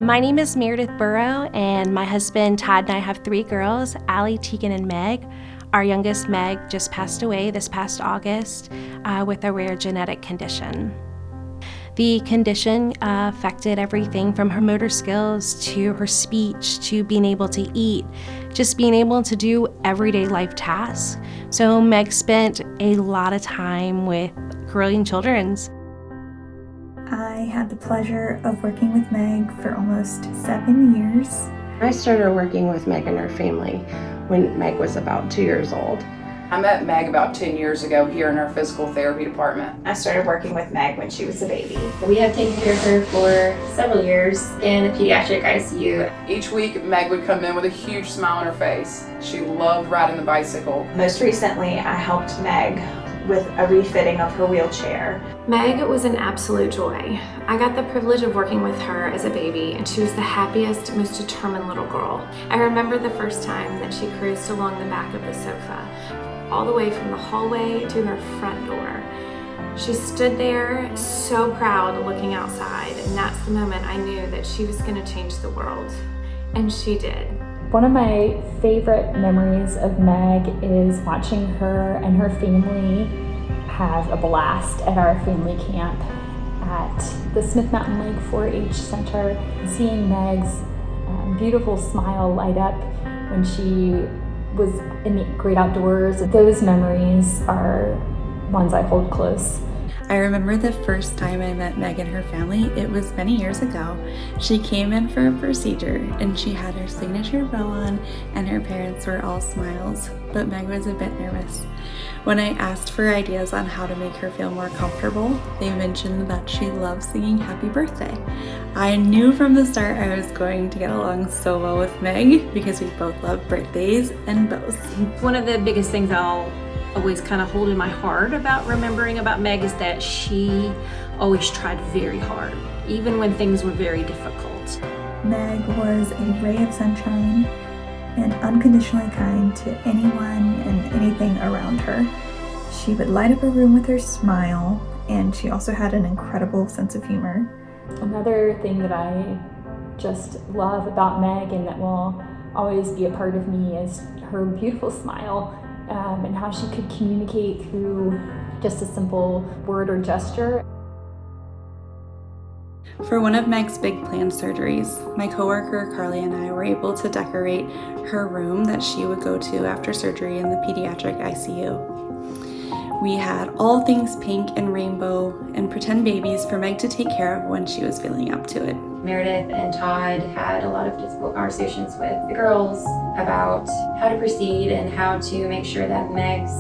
My name is Meg Burrow, and my husband Todd and I have 3 girls, Allie, Tegan, and Meg. Our youngest, Meg, just passed away this past August with a rare genetic condition. The condition affected everything from her motor skills to her speech to being able to eat, just being able to do everyday life tasks. So Meg spent a lot of time with Carilion Children's. I had the pleasure of working with Meg for almost 7 years. I started working with Meg and her family when Meg was about 2 years old. I met Meg about 10 years ago here in our physical therapy department. I started working with Meg when she was a baby. We have taken care of her for several years in the pediatric ICU. Each week, Meg would come in with a huge smile on her face. She loved riding the bicycle. Most recently, I helped Meg with a refitting of her wheelchair. Meg was an absolute joy. I got the privilege of working with her as a baby, and she was the happiest, most determined little girl. I remember the first time that she cruised along the back of the sofa, all the way from the hallway to her front door. She stood there so proud looking outside, and that's the moment I knew that she was going to change the world. And she did. One of my favorite memories of Meg is watching her and her family have a blast at our family camp at the Smith Mountain Lake 4-H Center. Seeing Meg's beautiful smile light up when she was in the great outdoors, those memories are ones I hold close. I remember the first time I met Meg and her family. It was many years ago. She came in for a procedure and she had her signature bow on and her parents were all smiles, but Meg was a bit nervous. When I asked for ideas on how to make her feel more comfortable, they mentioned that she loves singing happy birthday. I knew from the start I was going to get along so well with Meg because we both love birthdays and bows. One of the biggest things I'll always kind of hold in my heart about remembering about Meg is that she always tried very hard, even when things were very difficult. Meg was a ray of sunshine and unconditionally kind to anyone and anything around her. She would light up a room with her smile, and she also had an incredible sense of humor. Another thing that I just love about Meg and that will always be a part of me is her beautiful smile. And how she could communicate through just a simple word or gesture. For one of Meg's big planned surgeries, my coworker Carly and I were able to decorate her room that she would go to after surgery in the pediatric ICU. We had all things pink and rainbow and pretend babies for Meg to take care of when she was feeling up to it. Meredith and Todd had a lot of difficult conversations with the girls about how to proceed and how to make sure that Meg's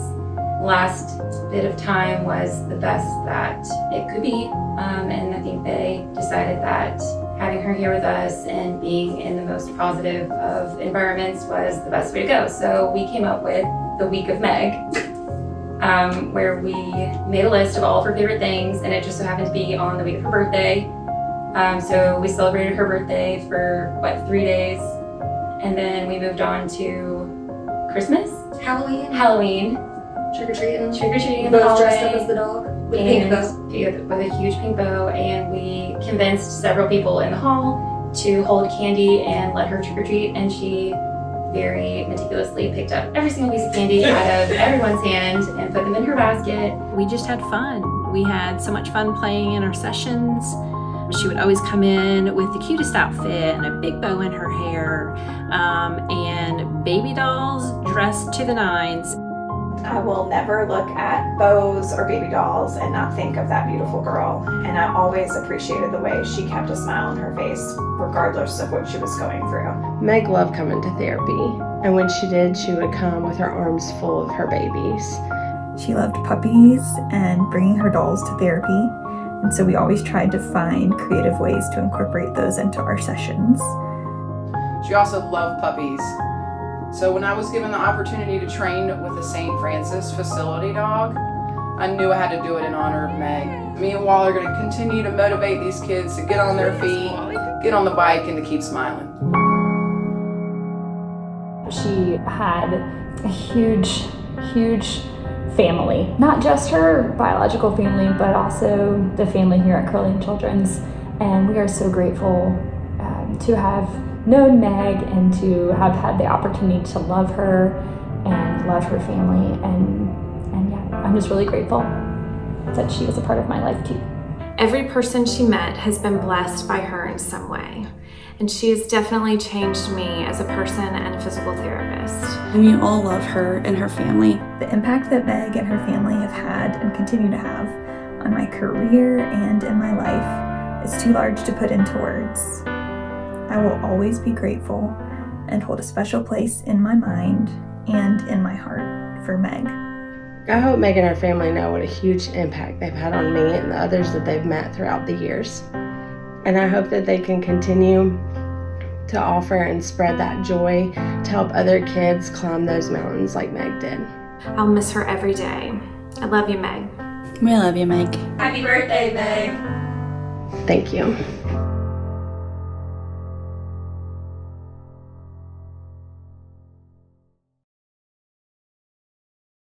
last bit of time was the best that it could be. And I think they decided that having her here with us and being in the most positive of environments was the best way to go. So we came up with the Week of Meg, where we made a list of all of her favorite things, and it just so happened to be on the week of her birthday. So we celebrated her birthday for, 3 days? And then we moved on to Christmas? Halloween. Trick-or-treating in the hallway. Dressed up as the dog with a pink bow. With a huge pink bow, and we convinced several people in the hall to hold candy and let her trick-or-treat, and she very meticulously picked up every single piece of candy out of everyone's hand and put them in her basket. We just had fun. We had so much fun playing in our sessions. She would always come in with the cutest outfit and a big bow in her hair, and baby dolls dressed to the nines. I will never look at bows or baby dolls and not think of that beautiful girl. And I always appreciated the way she kept a smile on her face, regardless of what she was going through. Meg loved coming to therapy, and when she did, she would come with her arms full of her babies. She loved puppies and bringing her dolls to therapy, and so we always tried to find creative ways to incorporate those into our sessions. She also loved puppies. So when I was given the opportunity to train with a St. Francis facility dog, I knew I had to do it in honor of Meg. Me and Wall are going to continue to motivate these kids to get on their feet, get on the bike, and to keep smiling. She had a huge family, not just her biological family, but also the family here at Carilion Children's. And we are so grateful to have known Meg and to have had the opportunity to love her and love her family. And yeah, I'm just really grateful that she was a part of my life too. Every person she met has been blessed by her in some way. And she has definitely changed me as a person and a physical therapist. We all love her and her family. The impact that Meg and her family have had and continue to have on my career and in my life is too large to put into words. I will always be grateful and hold a special place in my mind and in my heart for Meg. I hope Meg and her family know what a huge impact they've had on me and the others that they've met throughout the years. And I hope that they can continue to offer and spread that joy to help other kids climb those mountains like Meg did. I'll miss her every day. I love you, Meg. We love you, Meg. Happy birthday, Meg. Thank you.